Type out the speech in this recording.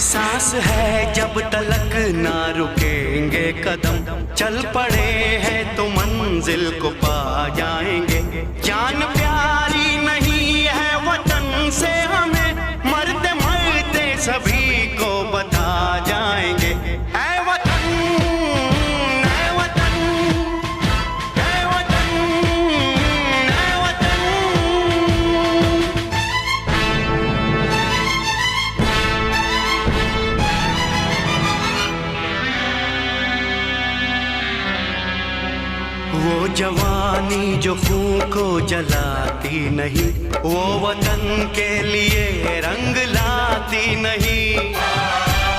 सांस है जब तलक ना रुकेंगे कदम, चल पड़े हैं तो मंजिल को पा जाएंगे। जान प्यारी नहीं है वतन से हमें, मरते मरते सभी को बता जाएंगे। ऐ वतन, ऐ वतन, ऐ वतन, ऐ वतन। वो जवानी जो खून को जलाती नहीं, वो वतन के लिए रंग लाती नहीं।